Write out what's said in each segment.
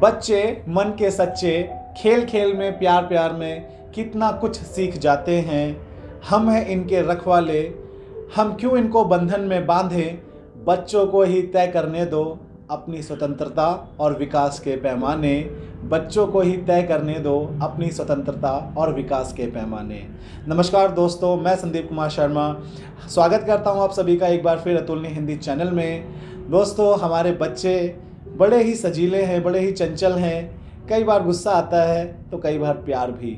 बच्चे मन के सच्चे, खेल खेल में प्यार प्यार में कितना कुछ सीख जाते हैं। हम हैं इनके रखवाले, हम क्यों इनको बंधन में बांधें। बच्चों को ही तय करने दो अपनी स्वतंत्रता और विकास के पैमाने। बच्चों को ही तय करने दो अपनी स्वतंत्रता और विकास के पैमाने। नमस्कार दोस्तों, मैं संदीप कुमार शर्मा स्वागत करता हूं आप सभी का एक बार फिर अतुलनीय हिंदी चैनल में। दोस्तों, हमारे बच्चे बड़े ही सजीले हैं, बड़े ही चंचल हैं। कई बार गुस्सा आता है तो कई बार प्यार भी।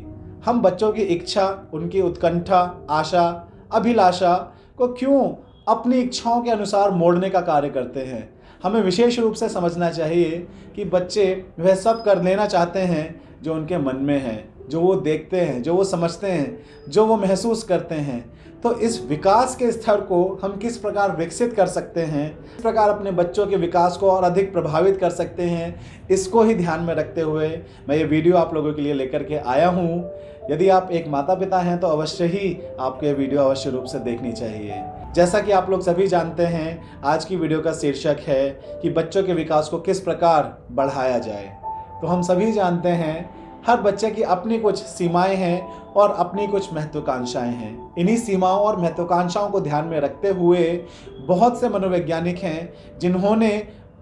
हम बच्चों की इच्छा, उनकी उत्कंठा, आशा, अभिलाषा को क्यों अपनी इच्छाओं के अनुसार मोड़ने का कार्य करते हैं। हमें विशेष रूप से समझना चाहिए कि बच्चे वह सब कर लेना चाहते हैं जो उनके मन में है, जो वो देखते हैं, जो वो समझते हैं, जो वो महसूस करते हैं। तो इस विकास के स्तर को हम किस प्रकार विकसित कर सकते हैं, किस प्रकार अपने बच्चों के विकास को और अधिक प्रभावित कर सकते हैं, इसको ही ध्यान में रखते हुए मैं ये वीडियो आप लोगों के लिए लेकर के आया हूँ। यदि आप एक माता पिता हैं तो अवश्य ही आपको ये वीडियो अवश्य रूप से देखनी चाहिए। जैसा कि आप लोग सभी जानते हैं, आज की वीडियो का शीर्षक है कि बच्चों के विकास को किस प्रकार बढ़ाया जाए। तो हम सभी जानते हैं हर बच्चे की अपनी कुछ सीमाएं हैं और अपनी कुछ महत्वाकांक्षाएं हैं। इन्हीं सीमाओं और महत्वाकांक्षाओं को ध्यान में रखते हुए बहुत से मनोवैज्ञानिक हैं जिन्होंने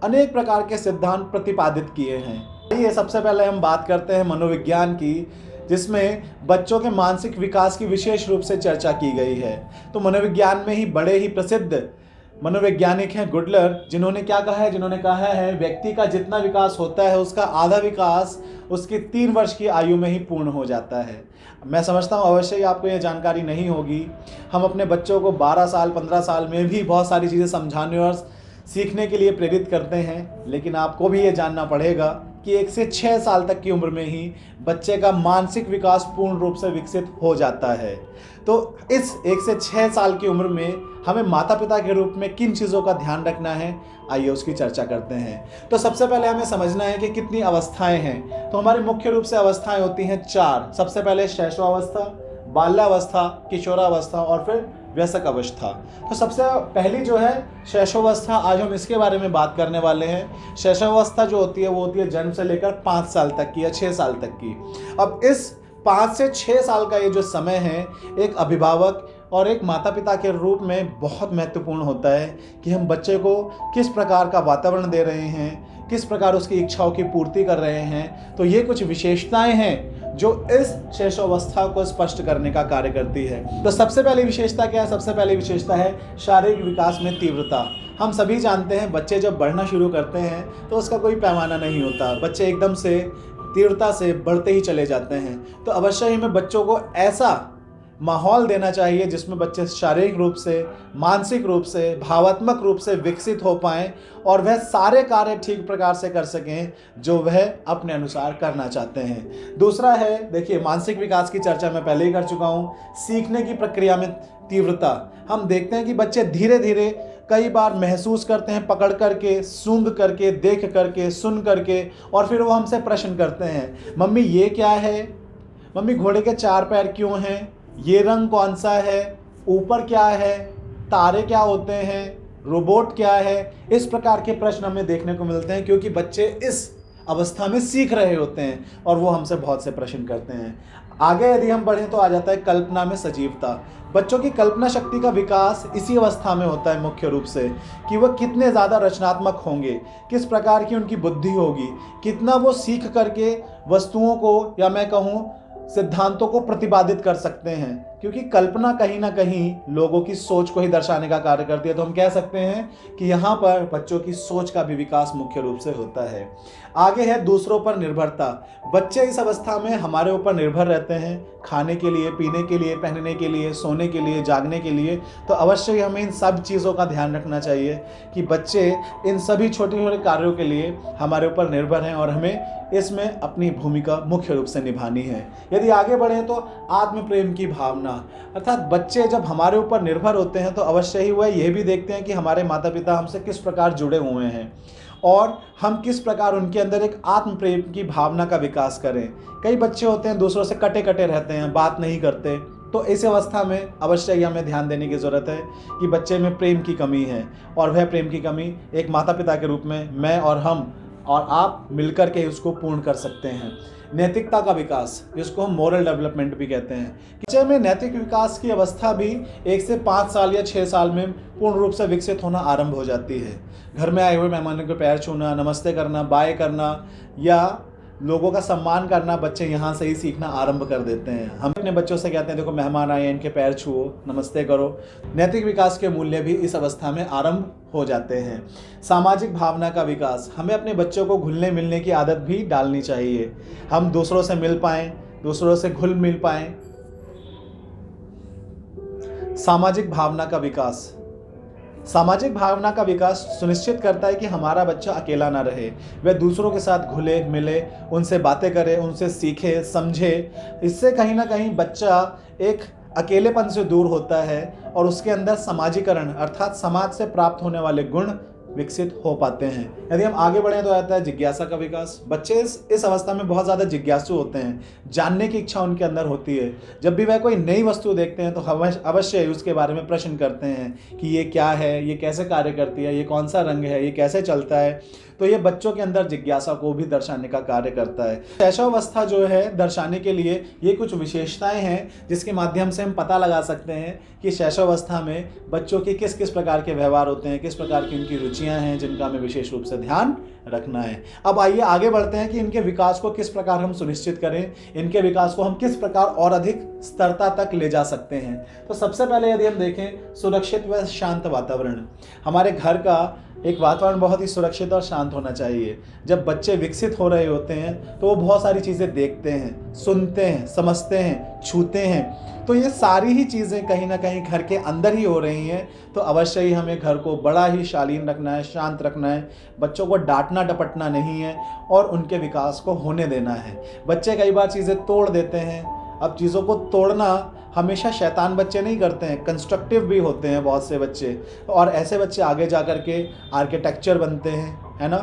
अनेक प्रकार के सिद्धांत प्रतिपादित किए हैं। ये सबसे पहले हम बात करते हैं मनोविज्ञान की, जिसमें बच्चों के मानसिक विकास की विशेष रूप से चर्चा की गई है। तो मनोविज्ञान में ही बड़े ही प्रसिद्ध मनोवैज्ञानिक हैं गुडलर, जिन्होंने क्या कहा है, जिन्होंने कहा है व्यक्ति का जितना विकास होता है उसका आधा विकास उसकी 3 वर्ष की आयु में ही पूर्ण हो जाता है। मैं समझता हूँ अवश्य ही आपको ये जानकारी नहीं होगी। हम अपने बच्चों को 12 साल 15 साल में भी बहुत सारी चीज़ें समझाने और सीखने के लिए प्रेरित करते हैं, लेकिन आपको भी ये जानना पड़ेगा कि 1 से 6 साल तक की उम्र में ही बच्चे का मानसिक विकास पूर्ण रूप से विकसित हो जाता है। तो इस 1 से 6 साल की उम्र में हमें माता पिता के रूप में किन चीज़ों का ध्यान रखना है, आइए उसकी चर्चा करते हैं। तो सबसे पहले हमें समझना है कि कितनी अवस्थाएं हैं। तो हमारी मुख्य रूप से अवस्थाएं होती हैं 4। सबसे पहले शैशवावस्था, बाल्यावस्था, किशोरावस्था और फिर वयस्क अवस्था। तो सबसे पहली जो है शैशवावस्था, आज हम इसके बारे में बात करने वाले हैं। शैशवावस्था जो होती है वो होती है जन्म से लेकर 5 साल तक की या 6 साल तक की। अब इस 5 से 6 साल का ये जो समय है, एक अभिभावक और एक माता पिता के रूप में बहुत महत्वपूर्ण होता है कि हम बच्चे को किस प्रकार का वातावरण दे रहे हैं, किस प्रकार उसकी इच्छाओं की पूर्ति कर रहे हैं। तो ये कुछ विशेषताएं हैं जो इस शैशवावस्था को स्पष्ट करने का कार्य करती है। तो सबसे पहली विशेषता क्या है? सबसे पहली विशेषता है शारीरिक विकास में तीव्रता। हम सभी जानते हैं बच्चे जब बढ़ना शुरू करते हैं तो उसका कोई पैमाना नहीं होता, बच्चे एकदम से तीव्रता से बढ़ते ही चले जाते हैं। तो अवश्य ही हमें बच्चों को ऐसा माहौल देना चाहिए जिसमें बच्चे शारीरिक रूप से, मानसिक रूप से, भावात्मक रूप से विकसित हो पाएं और वह सारे कार्य ठीक प्रकार से कर सकें जो वह अपने अनुसार करना चाहते हैं। दूसरा है, देखिए, मानसिक विकास की चर्चा मैं पहले ही कर चुका हूँ। सीखने की प्रक्रिया में तीव्रता। हम देखते हैं कि बच्चे धीरे धीरे कई बार महसूस करते हैं, पकड़ करके, सूंघ करके, देख करके, सुन करके, और फिर वो हमसे प्रश्न करते हैं, मम्मी ये क्या है, मम्मी घोड़े के 4 पैर क्यों हैं, ये रंग कौन सा है, ऊपर क्या है, तारे क्या होते हैं, रोबोट क्या है। इस प्रकार के प्रश्न हमें देखने को मिलते हैं क्योंकि बच्चे इस अवस्था में सीख रहे होते हैं और वो हमसे बहुत से प्रश्न करते हैं। आगे यदि हम बढ़ें तो आ जाता है कल्पना में सजीवता। बच्चों की कल्पना शक्ति का विकास इसी अवस्था में होता है मुख्य रूप से, कि वह कितने ज़्यादा रचनात्मक होंगे, किस प्रकार की उनकी बुद्धि होगी, कितना वो सीख करके वस्तुओं को, या मैं कहूँ सिद्धांतों को प्रतिपादित कर सकते हैं। क्योंकि कल्पना कहीं ना कहीं लोगों की सोच को ही दर्शाने का कार्य करती है। तो हम कह सकते हैं कि यहाँ पर बच्चों की सोच का भी विकास मुख्य रूप से होता है। आगे है दूसरों पर निर्भरता। बच्चे इस अवस्था में हमारे ऊपर निर्भर रहते हैं, खाने के लिए, पीने के लिए, पहनने के लिए, सोने के लिए, जागने के लिए। तो अवश्य ही हमें इन सब चीज़ों का ध्यान रखना चाहिए कि बच्चे इन सभी छोटे छोटे कार्यों के लिए हमारे ऊपर निर्भर हैं और हमें इसमें अपनी भूमिका मुख्य रूप से निभानी है। यदि आगे बढ़ें तो आत्म प्रेम की भावना, अर्थात बच्चे जब हमारे ऊपर निर्भर होते हैं तो अवश्य ही वह यह भी देखते हैं कि हमारे माता पिता हमसे किस प्रकार जुड़े हुए हैं और हम किस प्रकार उनके अंदर एक आत्म प्रेम की भावना का विकास करें। कई बच्चे होते हैं दूसरों से कटे कटे रहते हैं, बात नहीं करते। तो इस अवस्था में अवश्य ही हमें ध्यान देने की ज़रूरत है कि बच्चे में प्रेम की कमी है और वह प्रेम की कमी एक माता पिता के रूप में मैं और हम और आप मिलकर के उसको पूर्ण कर सकते हैं। नैतिकता का विकास, जिसको हम मोरल डेवलपमेंट भी कहते हैं, बच्चे में नैतिक विकास की अवस्था भी 1 से 5 साल या 6 साल में पूर्ण रूप से विकसित होना आरंभ हो जाती है। घर में आए हुए मेहमानों के पैर छूना, नमस्ते करना, बाय करना या लोगों का सम्मान करना बच्चे यहाँ से ही सीखना आरंभ कर देते हैं। हम अपने बच्चों से कहते हैं देखो मेहमान आए हैं, इनके पैर छुओ, नमस्ते करो। नैतिक विकास के मूल्य भी इस अवस्था में आरंभ हो जाते हैं। सामाजिक भावना का विकास, हमें अपने बच्चों को घुलने मिलने की आदत भी डालनी चाहिए। हम दूसरों से मिल पाएँ, दूसरों से घुल मिल पाएँ। सामाजिक भावना का विकास, सामाजिक भावना का विकास सुनिश्चित करता है कि हमारा बच्चा अकेला ना रहे, वह दूसरों के साथ घुले मिले, उनसे बातें करे, उनसे सीखे, समझे। इससे कहीं ना कहीं बच्चा एक अकेलेपन से दूर होता है और उसके अंदर समाजीकरण अर्थात समाज से प्राप्त होने वाले गुण विकसित हो पाते हैं। यदि हम आगे बढ़ें तो आता है जिज्ञासा का विकास। बच्चे इस अवस्था में बहुत ज़्यादा जिज्ञासु होते हैं, जानने की इच्छा उनके अंदर होती है। जब भी वह कोई नई वस्तु देखते हैं तो अवश्य उसके बारे में प्रश्न करते हैं कि ये क्या है, ये कैसे कार्य करती है, ये कौन सा रंग है, ये कैसे चलता है। तो ये बच्चों के अंदर जिज्ञासा को भी दर्शाने का कार्य करता है। शैशवावस्था जो है दर्शाने के लिए ये कुछ विशेषताएं हैं जिसके माध्यम से हम पता लगा सकते हैं कि शैशवावस्था में बच्चों के किस किस प्रकार के व्यवहार होते हैं, किस प्रकार की उनकी रुचियां हैं जिनका हमें विशेष रूप से ध्यान रखना है। अब आइए आगे बढ़ते हैं कि इनके विकास को किस प्रकार हम सुनिश्चित करें, इनके विकास को हम किस प्रकार और अधिक स्तरता तक ले जा सकते हैं। तो सबसे पहले यदि हम देखें सुरक्षित व शांत वातावरण, हमारे घर का एक वातावरण बहुत ही सुरक्षित और शांत होना चाहिए। जब बच्चे विकसित हो रहे होते हैं तो वो बहुत सारी चीज़ें देखते हैं, सुनते हैं, समझते हैं, छूते हैं। तो ये सारी ही चीज़ें कहीं ना कहीं घर के अंदर ही हो रही हैं। तो अवश्य ही हमें घर को बड़ा ही शालीन रखना है, शांत रखना है। बच्चों को डांटना डपटना नहीं है और उनके विकास को होने देना है। बच्चे कई बार चीज़ें तोड़ देते हैं। अब चीज़ों को तोड़ना हमेशा शैतान बच्चे नहीं करते हैं, कंस्ट्रक्टिव भी होते हैं बहुत से बच्चे, और ऐसे बच्चे आगे जा कर के आर्किटेक्चर बनते हैं, है ना।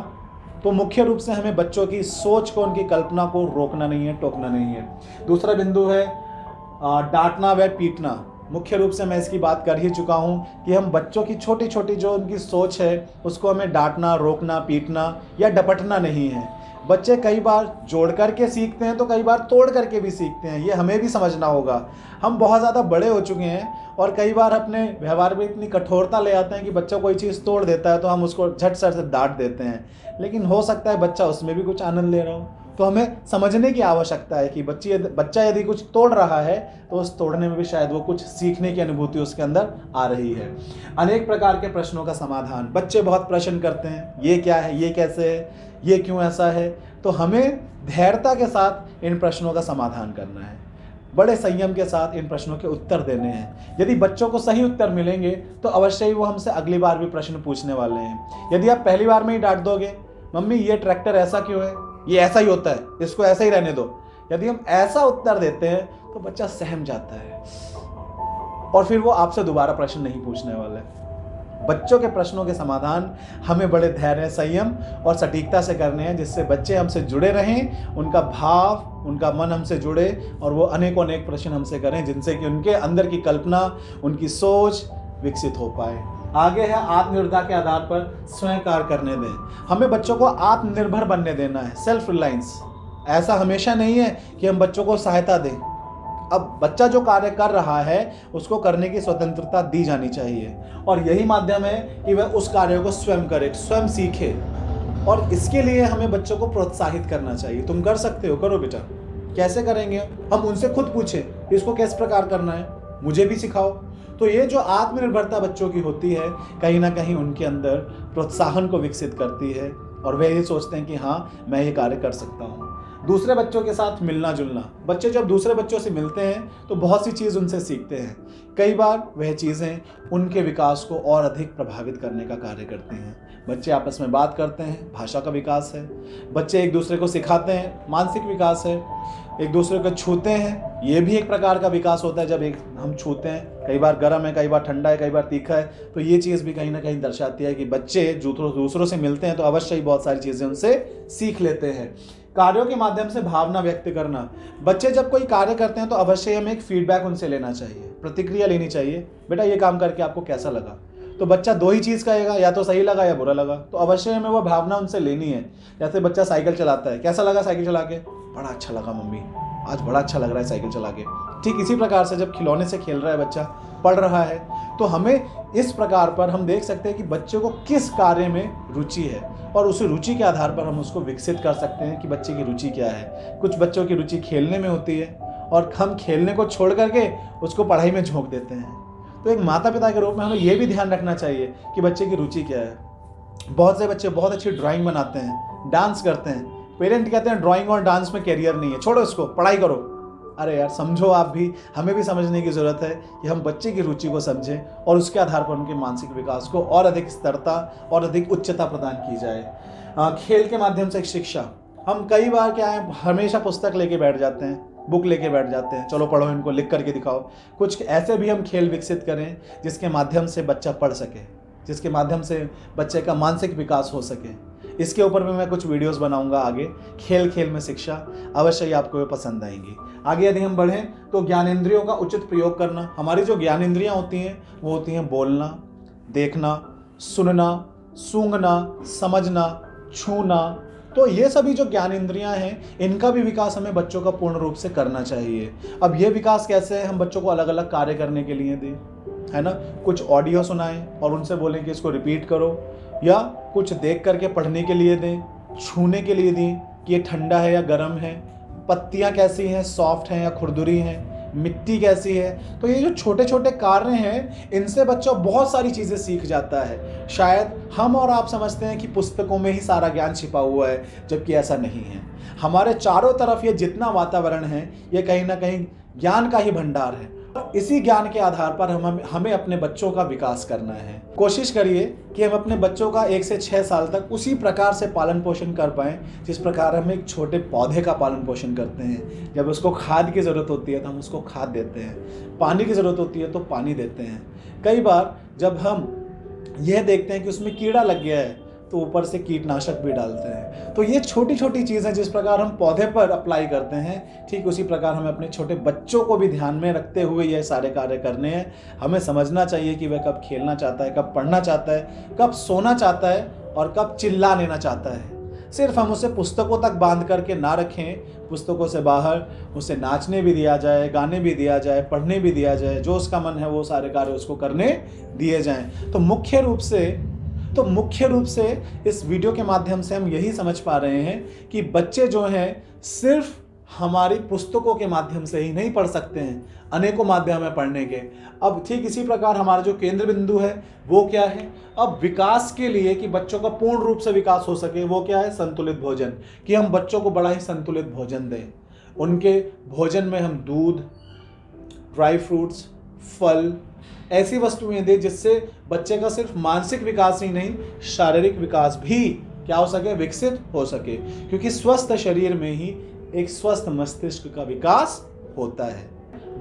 तो मुख्य रूप से हमें बच्चों की सोच को, उनकी कल्पना को रोकना नहीं है, टोकना नहीं है। दूसरा बिंदु है डांटना व पीटना। मुख्य रूप से मैं इसकी बात कर ही चुका हूँ कि हम बच्चों की छोटी छोटी जो उनकी सोच है उसको हमें डांटना, रोकना, पीटना या डपटना नहीं है। बच्चे कई बार जोड़ करके सीखते हैं तो कई बार तोड़ करके भी सीखते हैं, ये हमें भी समझना होगा। हम बहुत ज़्यादा बड़े हो चुके हैं और कई बार अपने व्यवहार में इतनी कठोरता ले आते हैं कि बच्चा कोई चीज़ तोड़ देता है तो हम उसको झट से डांट देते हैं, लेकिन हो सकता है बच्चा उसमें भी कुछ आनंद ले रहा हो। तो हमें समझने की आवश्यकता है कि बच्चा यदि कुछ तोड़ रहा है तो उस तोड़ने में भी शायद वो कुछ सीखने की अनुभूति उसके अंदर आ रही है। अनेक प्रकार के प्रश्नों का समाधान, बच्चे बहुत प्रश्न करते हैं, ये क्या है, ये कैसे है, ये क्यों ऐसा है। तो हमें धैर्यता के साथ इन प्रश्नों का समाधान करना है, बड़े संयम के साथ इन प्रश्नों के उत्तर देने हैं। यदि बच्चों को सही उत्तर मिलेंगे तो अवश्य ही वो हमसे अगली बार भी प्रश्न पूछने वाले हैं। यदि आप पहली बार में ही डांट दोगे, मम्मी ये ट्रैक्टर ऐसा क्यों है, ये ऐसा ही होता है, इसको ऐसा ही रहने दो, यदि हम ऐसा उत्तर देते हैं तो बच्चा सहम जाता है और फिर वो आपसे दोबारा प्रश्न नहीं पूछने वाला है। बच्चों के प्रश्नों के समाधान हमें बड़े धैर्य, संयम और सटीकता से करने हैं, जिससे बच्चे हमसे जुड़े रहें, उनका भाव, उनका मन हमसे जुड़े और वो अनेकों अनेक प्रश्न हमसे करें, जिनसे कि उनके अंदर की कल्पना, उनकी सोच विकसित हो पाए। आगे है आत्मनिर्भरता के आधार पर स्वयं कार्य करने दें। हमें बच्चों को आत्मनिर्भर बनने देना है, सेल्फ रिलायंस। ऐसा हमेशा नहीं है कि हम बच्चों को सहायता दें। अब बच्चा जो कार्य कर रहा है उसको करने की स्वतंत्रता दी जानी चाहिए और यही माध्यम है कि वह उस कार्य को स्वयं करे, स्वयं सीखे। और इसके लिए हमें बच्चों को प्रोत्साहित करना चाहिए, तुम कर सकते हो, करो बेटा। कैसे करेंगे? हम उनसे खुद पूछें इसको किस प्रकार करना है, मुझे भी सिखाओ। तो ये जो आत्मनिर्भरता बच्चों की होती है कहीं ना कहीं उनके अंदर प्रोत्साहन को विकसित करती है और वे ये सोचते हैं कि हाँ मैं ये कार्य कर सकता हूँ। दूसरे बच्चों के साथ मिलना जुलना, बच्चे जब दूसरे बच्चों से मिलते हैं तो बहुत सी चीज़ उनसे सीखते हैं। कई बार वह चीज़ें उनके विकास को और अधिक प्रभावित करने का कार्य करती हैं। बच्चे आपस में बात करते हैं, भाषा का विकास है। बच्चे एक दूसरे को सिखाते हैं, मानसिक विकास है। एक दूसरे को छूते हैं, ये भी एक प्रकार का विकास होता है। जब हम छूते हैं, कई बार गर्म है, कई बार ठंडा है, कई बार तीखा है, तो ये चीज़ भी कहीं ना कहीं दर्शाती है कि बच्चे दूसरों से मिलते हैं तो अवश्य ही बहुत सारी चीज़ें उनसे सीख लेते हैं। कार्यों के माध्यम से भावना व्यक्त करना, बच्चे जब कोई कार्य करते हैं तो अवश्य हमें एक फीडबैक उनसे लेना चाहिए, प्रतिक्रिया लेनी चाहिए। बेटा ये काम करके आपको कैसा लगा? तो बच्चा दो ही चीज़ कहेगा, या तो सही लगा या बुरा लगा। तो अवश्य हमें वो भावना उनसे लेनी है। जैसे बच्चा साइकिल चलाता है, कैसा लगा साइकिल चला के? बड़ा अच्छा लगा मम्मी, आज बड़ा अच्छा लग रहा है साइकिल चला के। ठीक इसी प्रकार से जब खिलौने से खेल रहा है बच्चा, पढ़ रहा है, तो हमें इस प्रकार पर हम देख सकते हैं कि बच्चे को किस कार्य में रुचि है, और उस रुचि के आधार पर हम उसको विकसित कर सकते हैं कि बच्चे की रुचि क्या है। कुछ बच्चों की रुचि खेलने में होती है, और हम खेलने को छोड़ करके उसको पढ़ाई में झोंक देते हैं। तो एक माता पिता के रूप में हमें यह भी ध्यान रखना चाहिए कि बच्चे की रुचि क्या है। बहुत से बच्चे बहुत अच्छी ड्राइंग बनाते हैं, डांस करते हैं, पेरेंट कहते हैं ड्राइंग और डांस में कैरियर नहीं है, छोड़ो इसको, पढ़ाई करो। अरे यार समझो, आप भी, हमें भी समझने की ज़रूरत है कि हम बच्चे की रुचि को समझें और उसके आधार पर उनके मानसिक विकास को और अधिक स्थिरता और अधिक उच्चता प्रदान की जाए। खेल के माध्यम से शिक्षा, हम कई बार क्या है, हमेशा पुस्तक लेके बैठ जाते हैं, बुक लेके बैठ जाते हैं, चलो पढ़ो, इनको लिख करके दिखाओ। कुछ ऐसे भी हम खेल विकसित करें जिसके माध्यम से बच्चा पढ़ सके, जिसके माध्यम से बच्चे का मानसिक विकास हो सके। इसके ऊपर भी मैं कुछ वीडियोस बनाऊंगा आगे, खेल खेल में शिक्षा, अवश्य ही आपको ये पसंद आएंगी। आगे यदि हम बढ़ें तो ज्ञानेंद्रियों का उचित प्रयोग करना। हमारी जो ज्ञानेंद्रियां होती हैं वो होती हैं बोलना, देखना, सुनना, सूंघना, समझना, छूना। तो ये सभी जो ज्ञानेंद्रियां हैं, इनका भी विकास हमें बच्चों का पूर्ण रूप से करना चाहिए। अब ये विकास कैसे है, हम बच्चों को अलग अलग कार्य करने के लिए दें, है ना। कुछ ऑडियो सुनाएं और उनसे बोलें कि इसको रिपीट करो, या कुछ देख करके पढ़ने के लिए दें, छूने के लिए दें कि ये ठंडा है या गर्म है, पत्तियां कैसी हैं, सॉफ्ट हैं या खुरदुरी हैं, मिट्टी कैसी है। तो ये जो छोटे छोटे कार्य हैं, इनसे बच्चा बहुत सारी चीज़ें सीख जाता है। शायद हम और आप समझते हैं कि पुस्तकों में ही सारा ज्ञान छिपा हुआ है, जबकि ऐसा नहीं है। हमारे चारों तरफ ये जितना वातावरण है, ये कहीं ना कहीं ज्ञान का ही भंडार है। इसी ज्ञान के आधार पर हमें अपने बच्चों का विकास करना है। कोशिश करिए कि हम अपने बच्चों का 1 से 6 साल तक उसी प्रकार से पालन पोषण कर पाएँ जिस प्रकार हम एक छोटे पौधे का पालन पोषण करते हैं। जब उसको खाद की ज़रूरत होती है तो हम उसको खाद देते हैं, पानी की ज़रूरत होती है तो पानी देते हैं। कई बार जब हम यह देखते हैं कि उसमें कीड़ा लग गया है तो ऊपर से कीटनाशक भी डालते हैं। तो ये छोटी छोटी चीज़ें जिस प्रकार हम पौधे पर अप्लाई करते हैं, ठीक उसी प्रकार हमें अपने छोटे बच्चों को भी ध्यान में रखते हुए ये सारे कार्य करने हैं। हमें समझना चाहिए कि वह कब खेलना चाहता है, कब पढ़ना चाहता है, कब सोना चाहता है और कब चिल्ला लेना चाहता है। सिर्फ हम उसे पुस्तकों तक बांध करके ना रखें, पुस्तकों से बाहर उसे नाचने भी दिया जाए, गाने भी दिया जाए, पढ़ने भी दिया जाए, जो उसका मन है वो सारे कार्य उसको करने दिए जाएं। तो मुख्य रूप से इस वीडियो के माध्यम से हम यही समझ पा रहे हैं कि बच्चे जो हैं सिर्फ हमारी पुस्तकों के माध्यम से ही नहीं पढ़ सकते हैं, अनेकों माध्यम है पढ़ने के। अब ठीक इसी प्रकार हमारा जो केंद्र बिंदु है वो क्या है, अब विकास के लिए, कि बच्चों का पूर्ण रूप से विकास हो सके, वो क्या है, संतुलित भोजन। कि हम बच्चों को बड़ा ही संतुलित भोजन दें। उनके भोजन में हम दूध, ड्राई फ्रूट्स, फल, ऐसी वस्तुएं दें जिससे बच्चे का सिर्फ मानसिक विकास ही नहीं, शारीरिक विकास भी क्या हो सके, विकसित हो सके। क्योंकि स्वस्थ शरीर में ही एक स्वस्थ मस्तिष्क का विकास होता है।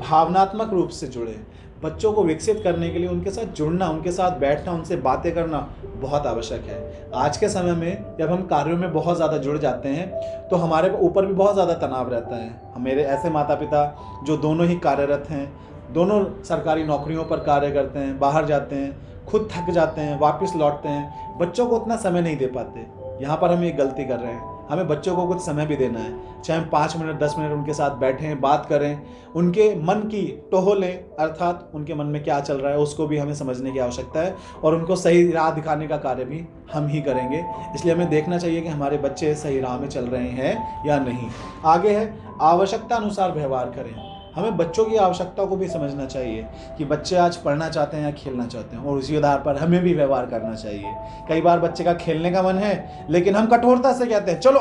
भावनात्मक रूप से जुड़े बच्चों को विकसित करने के लिए उनके साथ जुड़ना, उनके साथ बैठना, उनसे बातें करना बहुत आवश्यक है। आज के समय में जब हम कार्यों में बहुत ज़्यादा जुड़ जाते हैं तो हमारे ऊपर भी बहुत ज़्यादा तनाव रहता है। मेरे ऐसे माता पिता जो दोनों ही कार्यरत हैं, दोनों सरकारी नौकरियों पर कार्य करते हैं, बाहर जाते हैं, खुद थक जाते हैं, वापस लौटते हैं, बच्चों को उतना समय नहीं दे पाते। यहाँ पर हम एक गलती कर रहे हैं। हमें बच्चों को कुछ समय भी देना है, चाहे हम 5 मिनट 10 मिनट उनके साथ बैठें, बात करें, उनके मन की टोह लें, अर्थात उनके मन में क्या चल रहा है उसको भी हमें समझने की आवश्यकता है, और उनको सही राह दिखाने का कार्य भी हम ही करेंगे। इसलिए हमें देखना चाहिए कि हमारे बच्चे सही राह में चल रहे हैं या नहीं। आगे है, आवश्यकता अनुसार व्यवहार करें। हमें बच्चों की आवश्यकताओं को भी समझना चाहिए कि बच्चे आज पढ़ना चाहते हैं या खेलना चाहते हैं, और उसी आधार पर हमें भी व्यवहार करना चाहिए। कई बार बच्चे का खेलने का मन है लेकिन हम कठोरता से कहते हैं चलो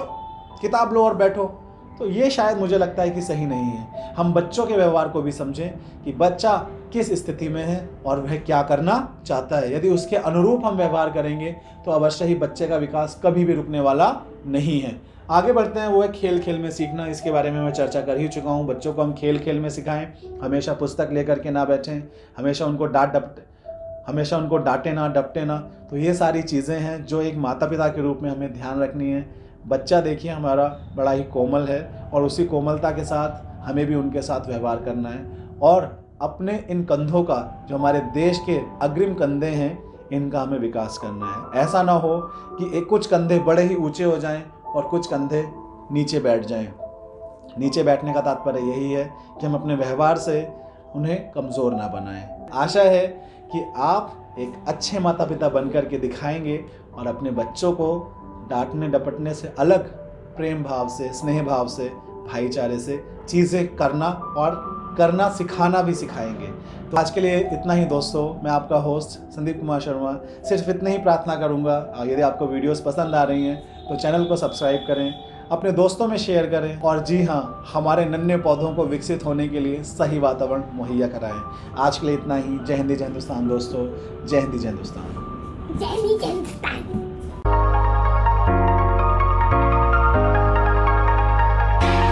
किताब लो और बैठो, तो ये शायद मुझे लगता है कि सही नहीं है। हम बच्चों के व्यवहार को भी समझें कि बच्चा किस स्थिति में है और वह क्या करना चाहता है। यदि उसके अनुरूप हम व्यवहार करेंगे तो अवश्य ही बच्चे का विकास कभी भी रुकने वाला नहीं है। आगे बढ़ते हैं, वो है खेल खेल में सीखना। इसके बारे में मैं चर्चा कर ही चुका हूँ। बच्चों को हम खेल खेल में सिखाएं, हमेशा पुस्तक लेकर के ना बैठें, हमेशा उनको डांटे ना, डपटे ना। तो ये सारी चीज़ें हैं जो एक माता पिता के रूप में हमें ध्यान रखनी है। बच्चा देखिए हमारा बड़ा ही कोमल है, और उसी कोमलता के साथ हमें भी उनके साथ व्यवहार करना है, और अपने इन कंधों का, जो हमारे देश के अग्रिम कंधे हैं, इनका हमें विकास करना है। ऐसा ना हो कि एक कुछ कंधे बड़े ही ऊंचे हो जाएं और कुछ कंधे नीचे बैठ जाएं। नीचे बैठने का तात्पर्य यही है कि हम अपने व्यवहार से उन्हें कमज़ोर ना बनाएं। आशा है कि आप एक अच्छे माता पिता बनकर के दिखाएंगे और अपने बच्चों को डांटने डपटने से अलग प्रेम भाव से, स्नेह भाव से, भाईचारे से चीज़ें करना और करना सिखाना भी सिखाएंगे। तो आज के लिए इतना ही दोस्तों। मैं आपका होस्ट संदीप कुमार शर्मा सिर्फ इतनी ही प्रार्थना करूंगा, यदि आपको वीडियोस पसंद आ रही हैं तो चैनल को सब्सक्राइब करें, अपने दोस्तों में शेयर करें और जी हाँ, हमारे नन्हे पौधों को विकसित होने के लिए सही वातावरण मुहैया कराएं। आज के लिए इतना ही। जय हिंद जय हिंदुस्तान दोस्तों। जय हिंद जय हिंदुस्तान। जय हिंद जय हिंदुस्तान।